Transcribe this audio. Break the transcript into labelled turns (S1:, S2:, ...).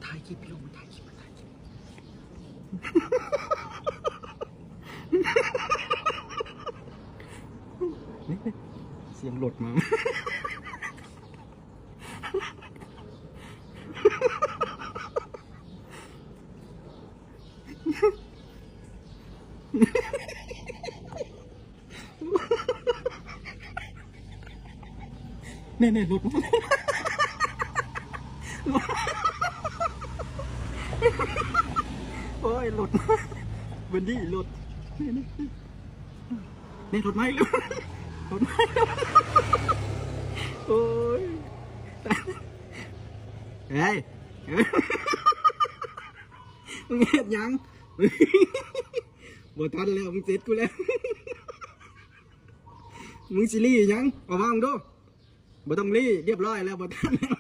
S1: ถ่ายคลิปลูกมันถ่ายคลิปมันถ่ายคลิปนี่เสียงหลดมาเนี่ยหลุดโอ้ยหลุดเบนดี้หลุดเนี่ยหลุดไหมหลุดไหมโอ้ยเฮ้ยมึงเห็นยังบ่ทันแล้วมึงเสร็จกูแล้วมึงสิลี่ยังเอาวางดูบ่ต้องลี่เรียบร้อยแล้วบ่ทันแล้ว